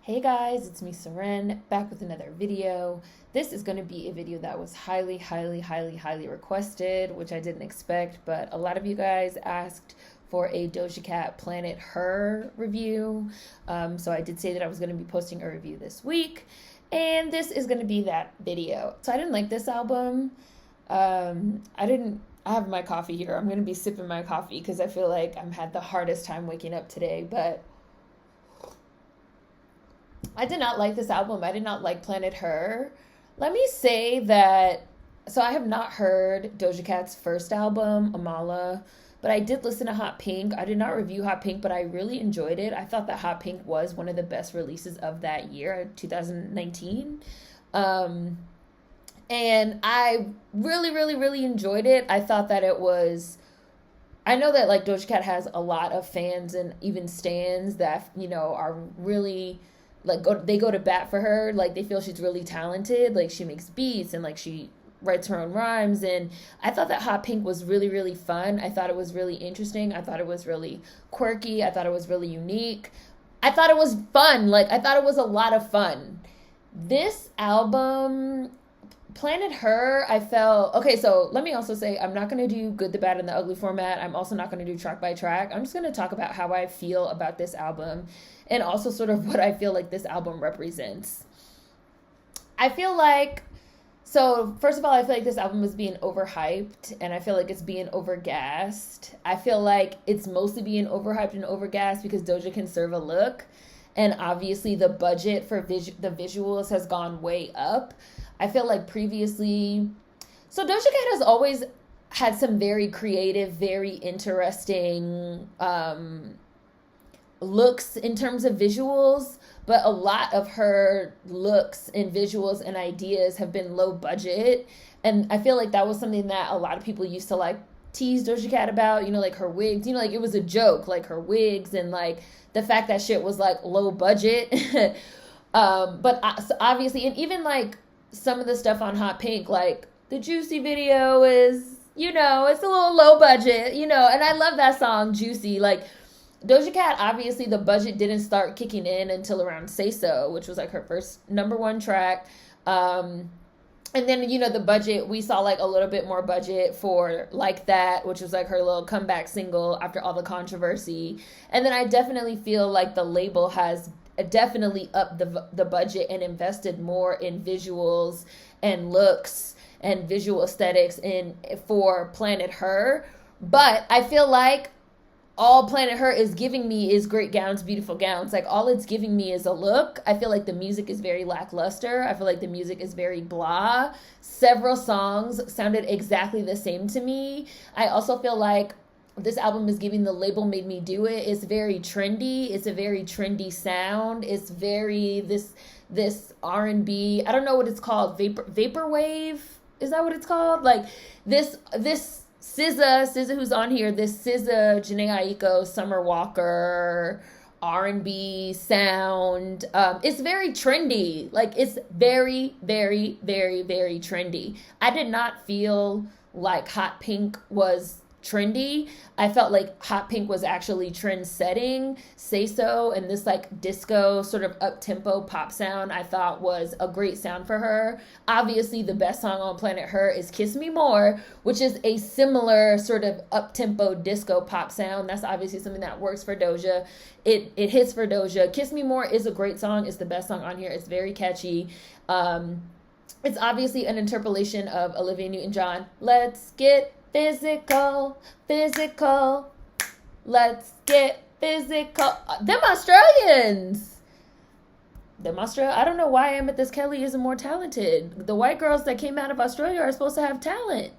Hey guys, it's me, Seren, back with another video. This is going to be a video that was highly requested, which I didn't expect, but a lot of you guys asked for a Doja Cat Planet Her review. So I did say that I was going to be posting a review this week, and this is going to be that video. So I didn't like this album. I have my coffee here. I'm going to be sipping my coffee because I feel like I've had the hardest time waking up today, but I did not like this album. I did not like Planet Her. Let me say that, so I have not heard Doja Cat's first album, Amala, but I did listen to Hot Pink. I did not review Hot Pink, but I really enjoyed it. I thought that Hot Pink was one of the best releases of that year, 2019. And I really enjoyed it. I thought that it was, I know that like Doja Cat has a lot of fans and even stans that, are really like they go to bat for her. Like they feel she's really talented. Like she makes beats and like she writes her own rhymes. And I thought that Hot Pink was really fun. I thought it was really interesting. I thought it was really quirky. I thought it was really unique. I thought it was fun. Like I thought it was a lot of fun. This album, Planet Her, I felt okay. So let me also say I'm not going to do good, the bad, and the ugly format. I'm also not going to do track by track. I'm just going to talk about how I feel about this album and also sort of what I feel like this album represents. I feel like, so first of all, I feel like this album is being overhyped and I feel like it's being overgassed. I feel like it's mostly being overhyped and overgassed because Doja can serve a look. And obviously the budget for the visuals has gone way up. I feel like previously, so Doja Cat has always had some very creative, very interesting looks in terms of visuals, but a lot of her looks and visuals and ideas have been low budget. And I feel like that was something that a lot of people used to like tease Doja Cat about, like her wigs, like it was a joke, like her wigs and like the fact that shit was like low budget. But so obviously, and even like some of the stuff on Hot Pink, like the Juicy video is, it's a little low budget, and I love that song, Juicy. Like Doja Cat, obviously the budget didn't start kicking in until around Say So, which was like her first number one track. And then, the budget, we saw like a little bit more budget for Like That, which was like her little comeback single after all the controversy. And then I definitely feel like the label has definitely upped the budget and invested more in visuals and looks and visual aesthetics for Planet Her. But I feel like all Planet Her is giving me is great gowns, beautiful gowns. Like all it's giving me is a look. I feel like the music is very lackluster. I feel like the music is very blah. Several songs sounded exactly the same to me. I also feel like this album is giving the label made me do it. It's very trendy. It's a very trendy sound. It's very this R&B. I don't know what it's called. Vaporwave. Is that what it's called? Like this SZA who's on here, this SZA, Jhené Aiko, Summer Walker, R&B sound. It's very trendy. Like it's very trendy. I did not feel like Hot Pink was trendy. I felt like Hot Pink was actually trend setting. Say So and this like disco sort of up tempo pop sound I thought was a great sound for her. Obviously the best song on Planet Her is Kiss Me More, which is a similar sort of up tempo disco pop sound. That's obviously something that works for Doja. It hits for Doja. Kiss Me More is a great song. It's the best song on here. It's very catchy. It's obviously an interpolation of Olivia Newton-John. Let's get physical, let's get physical. Them Australians. I don't know why Emmett This Kelly isn't more talented. The white girls that came out of Australia are supposed to have talent.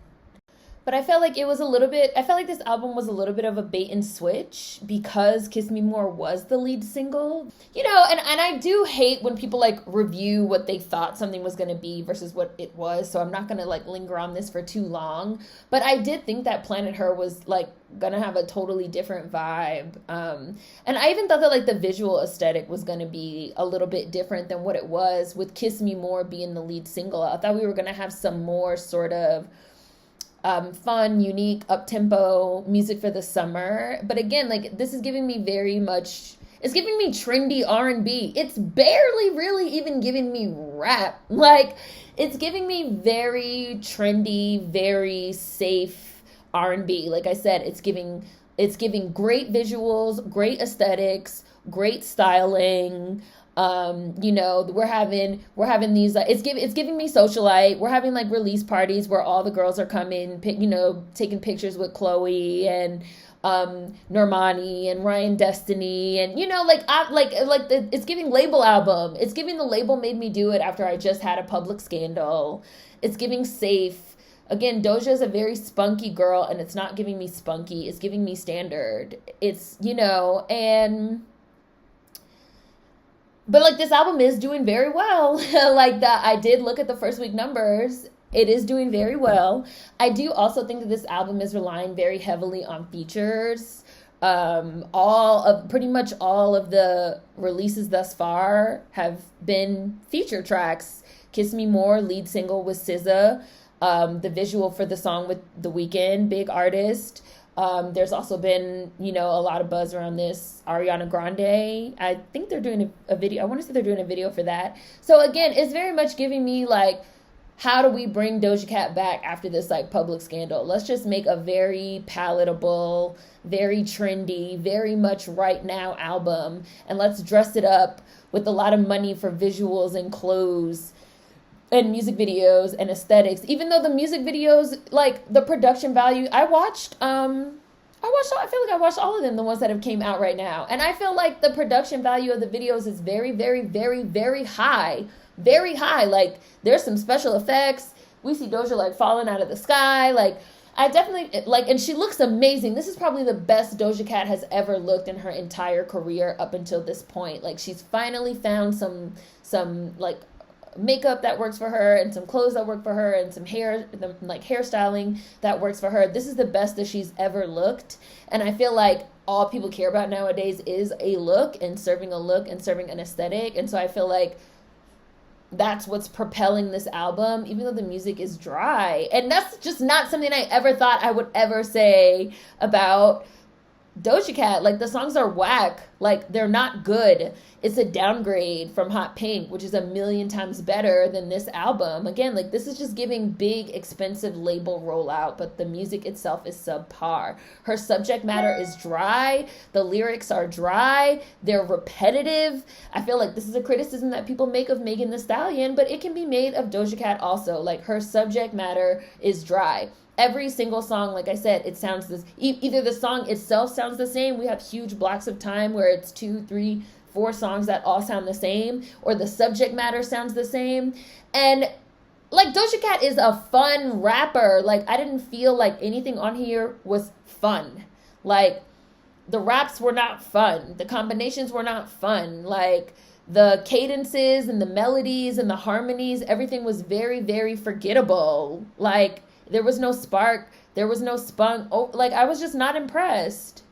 But I felt like this album was a little bit of a bait and switch because Kiss Me More was the lead single. And I do hate when people like review what they thought something was going to be versus what it was. So I'm not going to like linger on this for too long. But I did think that Planet Her was like going to have a totally different vibe. And I even thought that like the visual aesthetic was going to be a little bit different than what it was with Kiss Me More being the lead single. I thought we were going to have some more sort of fun, unique, up-tempo music for the summer. But again, like this is giving me very much, It's giving me trendy R&B. It's barely really even giving me rap. Like, it's giving me very trendy, very safe R&B. Like I said, it's giving great visuals, great aesthetics, great styling. You know, we're having these it's giving me socialite. We're having like release parties where all the girls are coming, you know, taking pictures with Chloe and Normani and Ryan Destiny, and you know, it's giving label album. It's giving the label made me do it after I just had a public scandal. It's giving safe. Again, Doja is a very spunky girl, and it's not giving me spunky. It's giving me standard. It's, you know, but like this album is doing very well. Like that, I did look at the first week numbers. It is doing very well. I do also think that this album is relying very heavily on features. Pretty much all of the releases thus far have been feature tracks. Kiss Me More, lead single with SZA. The visual for the song with The Weeknd, big artist. There's also been, you know, a lot of buzz around this. Ariana Grande, I think they're doing a video. I want to say they're doing a video for that. So again, it's very much giving me like, how do we bring Doja Cat back after this like public scandal? Let's just make a very palatable, very trendy, very much right now album, and let's dress it up with a lot of money for visuals and clothes and music videos and aesthetics. Even though the music videos, like the production value, I feel like I watched all of them, the ones that have came out right now. And I feel like the production value of the videos is very, very, very, very high. Very high. Like, there's some special effects. We see Doja, like, falling out of the sky. Like, I definitely, like, and she looks amazing. This is probably the best Doja Cat has ever looked in her entire career up until this point. Like, she's finally found some like, makeup that works for her and some clothes that work for her and some hairstyling that works for her. This is the best that she's ever looked. And I feel like all people care about nowadays is a look and serving an aesthetic. And so I feel like that's what's propelling this album, even though the music is dry. And that's just not something I ever thought I would ever say about Doja Cat. Like, the songs are whack. Like, they're not good. It's a downgrade from Hot Pink, which is a million times better than this album. Again, like, this is just giving big, expensive label rollout, but the music itself is subpar. Her subject matter is dry. The lyrics are dry. They're repetitive. I feel like this is a criticism that people make of Megan Thee Stallion, but it can be made of Doja Cat also. Like, her subject matter is dry. Every single song, like I said, it sounds this. Either the song itself sounds the same. We have huge blocks of time where it's 2, 3, 4 songs that all sound the same, or the subject matter sounds the same. And like, Doja Cat is a fun rapper. Like, I didn't feel like anything on here was fun. Like, the raps were not fun. The combinations were not fun. Like, the cadences and the melodies and the harmonies, everything was very, very forgettable. Like, there was no spark. There was no spunk. Oh, like, I was just not impressed.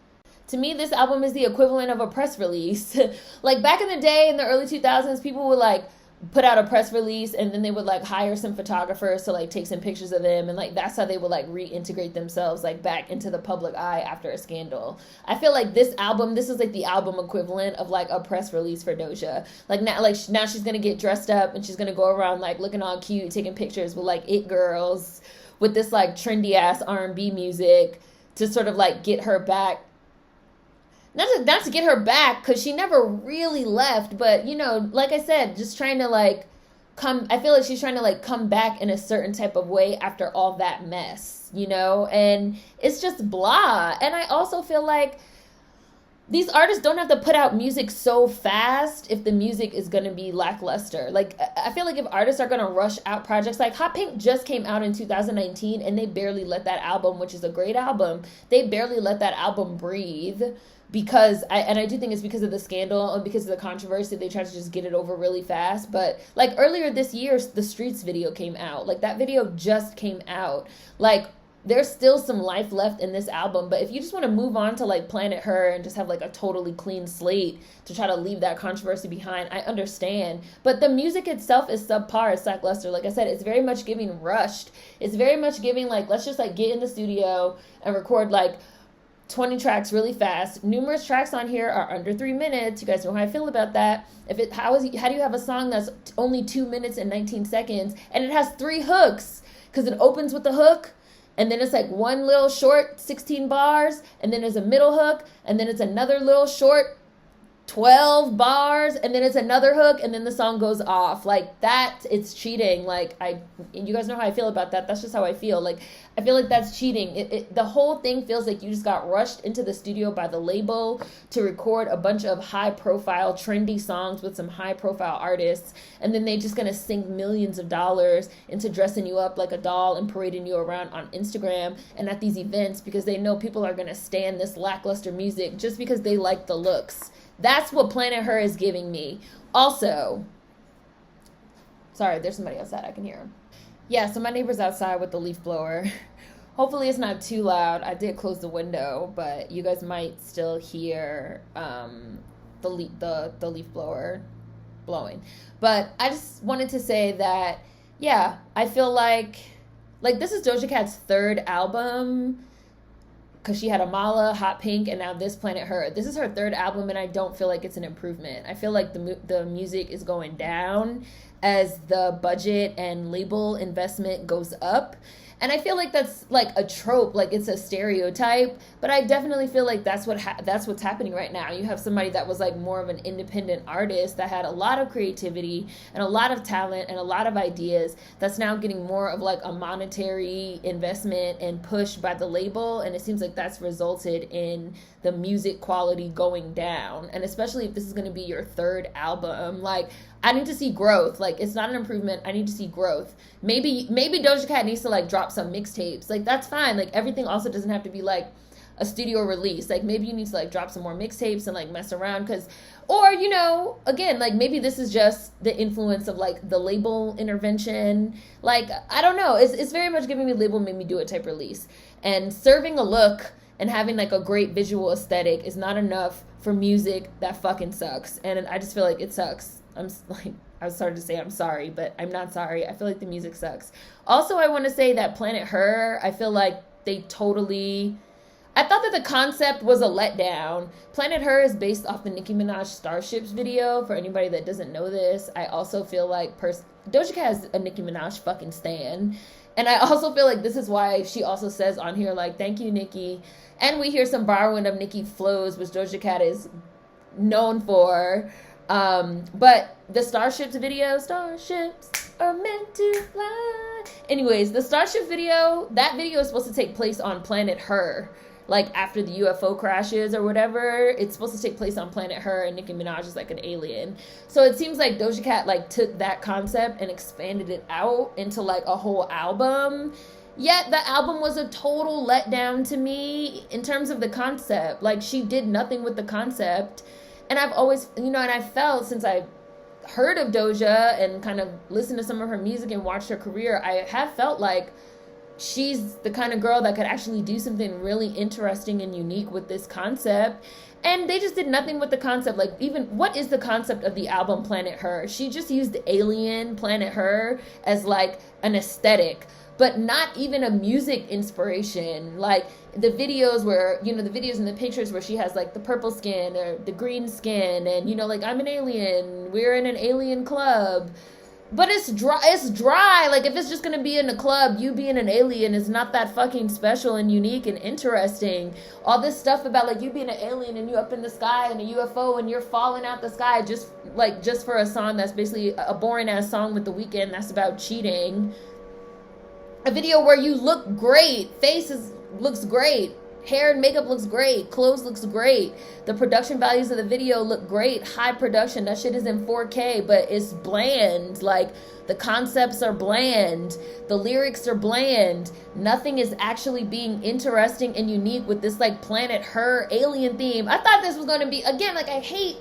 To me, this album is the equivalent of a press release. Like, back in the day, in the early 2000s, people would, like, put out a press release, and then they would, like, hire some photographers to, like, take some pictures of them, and, like, that's how they would, like, reintegrate themselves, like, back into the public eye after a scandal. I feel like this album, this is, like, the album equivalent of, like, a press release for Doja. Like, now she's gonna get dressed up, and she's gonna go around, like, looking all cute, taking pictures with, like, it girls, with this, like, trendy-ass R&B music to sort of, like, get her back. Not to get her back, because she never really left, but, you know, like I said, just trying to, like, I feel like she's trying to, like, come back in a certain type of way after all that mess, you know? And it's just blah. And I also feel like these artists don't have to put out music so fast if the music is going to be lackluster. Like, I feel like if artists are going to rush out projects, like Hot Pink just came out in 2019, and they barely let that album, which is a great album, they barely let that album breathe. Because I do think it's because of the scandal and because of the controversy, they tried to just get it over really fast. But like earlier this year, the Streets video came out. Like, that video just came out. Like, there's still some life left in this album. But if you just want to move on to like Planet Her and just have like a totally clean slate to try to leave that controversy behind, I understand. But the music itself is subpar, it's lackluster. Like I said, it's very much giving rushed. It's very much giving like, let's just like get in the studio and record like 20 tracks really fast. Numerous tracks on here are under 3 minutes. You guys know how I feel about that. How do you have a song that's only 2 minutes and 19 seconds and it has 3 hooks? Because it opens with the hook, and then it's like one little short 16 bars, and then there's a middle hook, and then it's another little short 12 bars, and then it's another hook, and then the song goes off. Like that, it's cheating. Like you guys know how I feel about that. That's just how I feel. Like I feel like that's cheating. The whole thing feels like you just got rushed into the studio by the label to record a bunch of high profile trendy songs with some high profile artists, and then they just gonna sink millions of dollars into dressing you up like a doll and parading you around on Instagram and at these events because they know people are gonna stand this lackluster music just because they like the looks. That's what Planet Her is giving me. Also, sorry, there's somebody outside. I can hear him. Yeah, so my neighbor's outside with the leaf blower. Hopefully it's not too loud. I did close the window, but you guys might still hear the leaf blower blowing. But I just wanted to say that, yeah, I feel like this is Doja Cat's 3rd album. Because she had Amala, Hot Pink, and now this Planet Her. This is her 3rd album, and I don't feel like it's an improvement. I feel like the music is going down as the budget and label investment goes up. And I feel like that's like a trope, like it's a stereotype, but I definitely feel like that's what's happening right now. You have somebody that was like more of an independent artist that had a lot of creativity and a lot of talent and a lot of ideas that's now getting more of like a monetary investment and push by the label, and it seems like that's resulted in the music quality going down. And especially if this is going to be your 3rd album, like I need to see growth. Like it's not an improvement. I need to see growth. Maybe Doja Cat needs to like drop some mixtapes. Like that's fine. Like everything also doesn't have to be like a studio release. Like maybe you need to like drop some more mixtapes and like mess around or you know, again, like maybe this is just the influence of like the label intervention. Like I don't know. It's very much giving me label made me do it type release. And serving a look and having like a great visual aesthetic is not enough for music that fucking sucks. And I just feel like it sucks. I was starting to say I'm sorry, but I'm not sorry. I feel like the music sucks. Also, I want to say that Planet Her, I feel like I thought that the concept was a letdown. Planet Her is based off the Nicki Minaj Starships video. For anybody that doesn't know this, I also feel like Doja Cat is a Nicki Minaj fucking stan. And I also feel like this is why she also says on here, like, thank you, Nicki. And we hear some borrowing of Nicki flows, which Doja Cat is known for. But the Starships video, starships are meant to fly. Anyways, the Starship video, that video is supposed to take place on Planet Her. Like after the UFO crashes or whatever, it's supposed to take place on Planet Her and Nicki Minaj is like an alien. So it seems like Doja Cat like took that concept and expanded it out into like a whole album. Yet the album was a total letdown to me in terms of the concept. Like she did nothing with the concept. And I've always, and I felt since I heard of Doja and kind of listened to some of her music and watched her career, I have felt like she's the kind of girl that could actually do something really interesting and unique with this concept. And they just did nothing with the concept. Like, even, what is the concept of the album Planet Her? She just used Alien, Planet Her as like an aesthetic, but not even a music inspiration. Like the videos where, the videos and the pictures where she has like the purple skin or the green skin and, like I'm an alien, we're in an alien club. But it's dry. Like if it's just going to be in a club, you being an alien is not that fucking special and unique and interesting. All this stuff about like you being an alien and you up in the sky and a UFO and you're falling out the sky just for a song that's basically a boring ass song with The Weeknd that's about cheating. A video where you look great, looks great, hair and makeup looks great, clothes looks great, the production values of the video look great, high production, that shit is in 4K, but it's bland. Like the concepts are bland, the lyrics are bland, nothing is actually being interesting and unique with this like Planet Her alien theme. I thought this was going to be, again, like I hate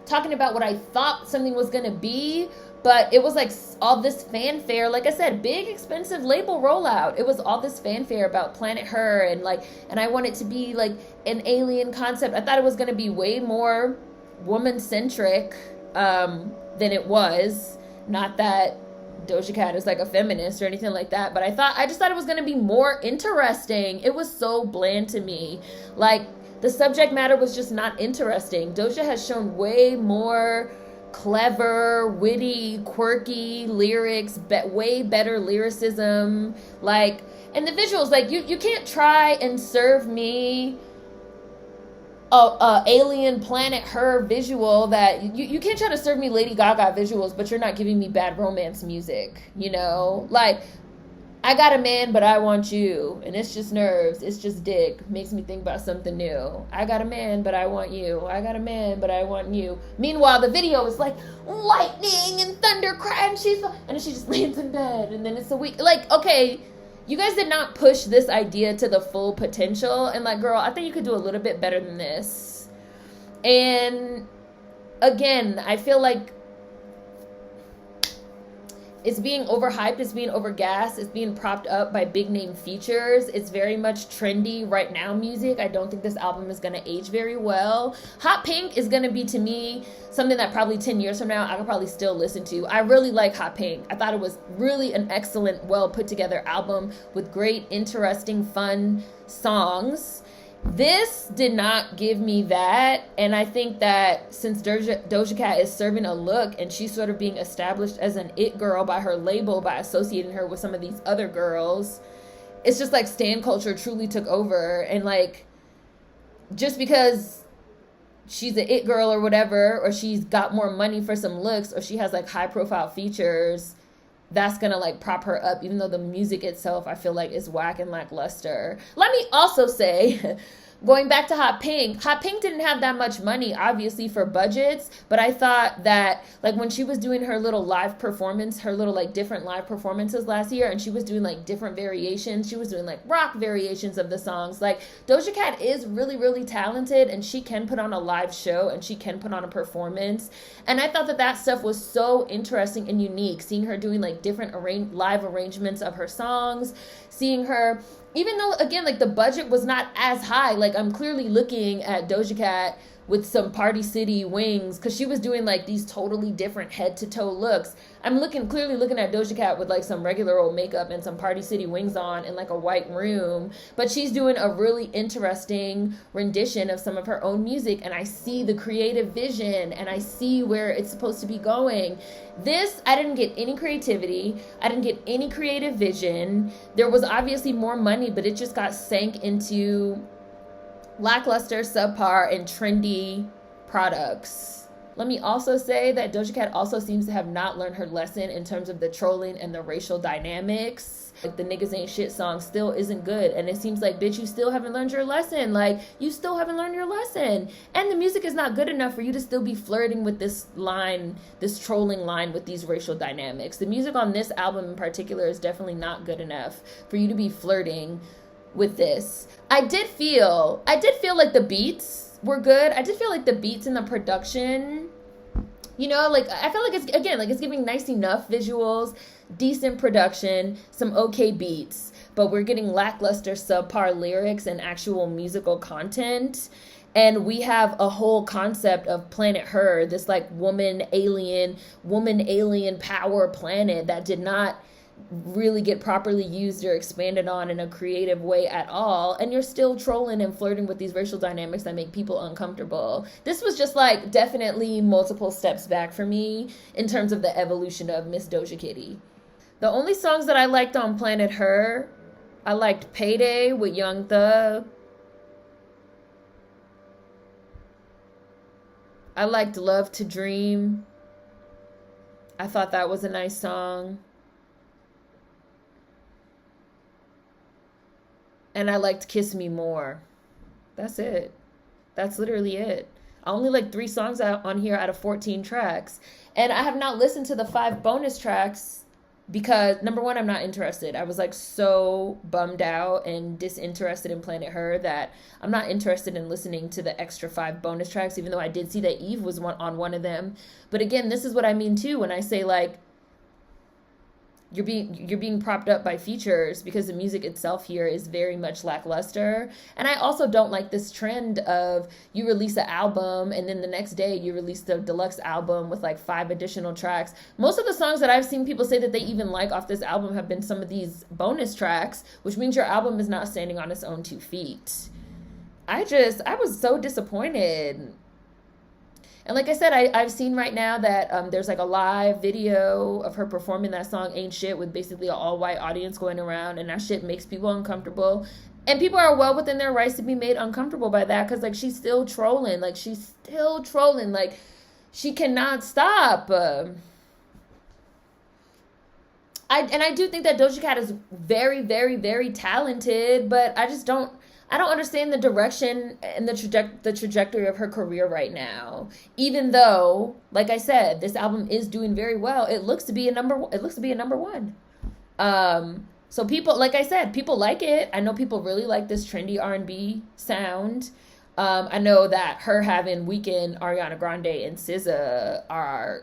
talking about what I thought something was going to be, but it was like all this fanfare, like I said, big expensive label rollout. It was all this fanfare about Planet Her and I want it to be like an alien concept. I thought it was going to be way more woman-centric than it was. Not that Doja Cat is like a feminist or anything like that, but I just thought it was going to be more interesting. It was so bland to me. Like, the subject matter was just not interesting. Doja has shown way more clever, witty, quirky lyrics, way better lyricism. Like, and the visuals, like, you can't try and serve me a alien planet her visual that you can't try to serve me Lady Gaga visuals, but you're not giving me bad romance music, you know? Like, I got a man, but I want you. And it's just nerves. It's just dick. Makes me think about something new. I got a man, but I want you. I got a man, but I want you. Meanwhile, the video is like lightning and thunder crash, and then she just lands in bed. And then it's a week. Like, okay, you guys did not push this idea to the full potential. And like, girl, I think you could do a little bit better than this. And again, I feel like it's being overhyped, it's being overgassed, it's being propped up by big name features. It's very much trendy right now music. I don't think this album is going to age very well. Hot Pink is going to be, to me, something that probably 10 years from now I could probably still listen to. I really like Hot Pink. I thought it was really an excellent, well put together album with great, interesting, fun songs. This did not give me that, and I think that since Doja Cat is serving a look and she's sort of being established as an it girl by her label, by associating her with some of these other girls, it's just like stan culture truly took over. And like, just because she's an it girl or whatever, or she's got more money for some looks, or she has like high profile features, that's gonna like prop her up, even though the music itself I feel like is whack and lackluster. Let me also say, going back to Hot Pink didn't have that much money, obviously, for budgets, but I thought that like when she was doing her little live performance, her little like different live performances last year, and she was doing like different variations, she was doing like rock variations of the songs. Like, Doja Cat is really, really talented, and she can put on a live show and she can put on a performance. And I thought that that stuff was so interesting and unique, seeing her doing like different live arrangements of her songs, seeing her, even though, again, like the budget was not as high, like I'm clearly looking at Doja Cat with some Party City wings, because she was doing like these totally different head to toe looks. I'm clearly looking at Doja Cat with like some regular old makeup and some Party City wings on in like a white room, but she's doing a really interesting rendition of some of her own music, and I see the creative vision and I see where it's supposed to be going. This, I didn't get any creativity. I didn't get any creative vision. There was obviously more money, but it just got sank into lackluster, subpar, and trendy products. Let me also say that Doja Cat also seems to have not learned her lesson in terms of the trolling and the racial dynamics. Like, the niggas ain't shit song still isn't good, and it seems like, bitch, you still haven't learned your lesson. Like, you still haven't learned your lesson, and the music is not good enough for you to still be flirting with this line, this trolling line with these racial dynamics. The music on this album in particular is definitely not good enough for you to be flirting with this. I did feel like the beats were good. I did feel like the beats and the production, you know, like I feel like it's, again, like it's giving nice enough visuals, decent production, some okay beats, but we're getting lackluster, subpar lyrics and actual musical content. And we have a whole concept of Planet Her, this like woman alien power planet that did not really get properly used or expanded on in a creative way at all, and you're still trolling and flirting with these racial dynamics that make people uncomfortable. This was just like definitely multiple steps back for me in terms of the evolution of Miss Doja Kitty. The only songs that I liked on Planet Her, I liked Payday with Young Thug. I liked Love to Dream. I thought that was a nice song. And I liked Kiss Me More. That's it. That's literally it. I only like 3 songs on here out of 14 tracks. And I have not listened to the 5 bonus tracks because, number one, I'm not interested. I was like so bummed out and disinterested in Planet Her that I'm not interested in listening to the extra 5 bonus tracks, even though I did see that Eve was on one of them. But again, this is what I mean too when I say like, you're being propped up by features, because the music itself here is very much lackluster. And I also don't like this trend of you release an album and then the next day you release the deluxe album with like 5 additional tracks. Most of the songs that I've seen people say that they even like off this album have been some of these bonus tracks, which means your album is not standing on its own 2 feet. I was so disappointed. And like I said, I've seen right now that there's like a live video of her performing that song Ain't Shit with basically an all-white audience going around, and that shit makes people uncomfortable. And people are well within their rights to be made uncomfortable by that, because like she's still trolling. Like she cannot stop. I do think that Doja Cat is very, very, very talented, but I don't understand the direction and the trajectory of her career right now. Even though, like I said, this album is doing very well. It looks to be a number 1. So people, like I said, people like it. I know people really like this trendy R&B sound. I know that her having Weeknd, Ariana Grande, and SZA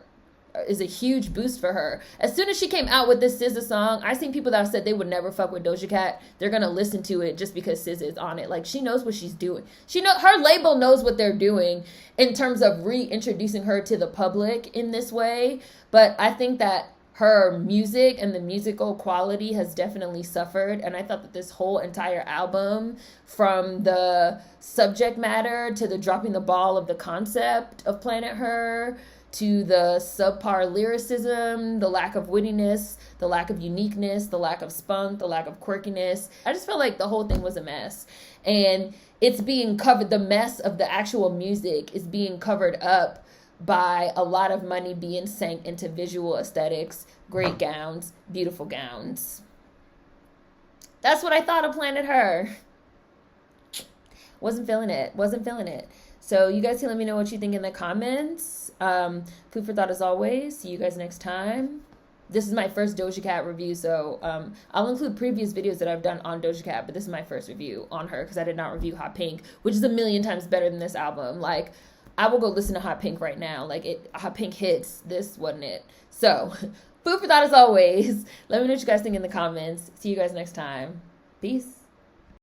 is a huge boost for her. As soon as she came out with this SZA song, I seen people that said they would never fuck with Doja Cat. They're gonna listen to it just because SZA is on it. Like, she knows what she's doing. Her label knows what they're doing in terms of reintroducing her to the public in this way. But I think that her music and the musical quality has definitely suffered. And I thought that this whole entire album, from the subject matter to the dropping the ball of the concept of Planet Her, to the subpar lyricism, the lack of wittiness, the lack of uniqueness, the lack of spunk, the lack of quirkiness, I just felt like the whole thing was a mess. And it's being covered, the mess of the actual music is being covered up by a lot of money being sank into visual aesthetics, great gowns, beautiful gowns. That's what I thought of Planet Her. Wasn't feeling it. So you guys can let me know what you think in the comments. Food for thought as always. See you guys next time. This is my first Doja Cat review, so I'll include previous videos that I've done on Doja Cat, but this is my first review on her because I did not review Hot Pink, which is a million times better than this album. Like, I will go listen to Hot Pink right now. Like, Hot Pink hits. This wasn't it. So, food for thought as always. Let me know what you guys think in the comments. See you guys next time. Peace.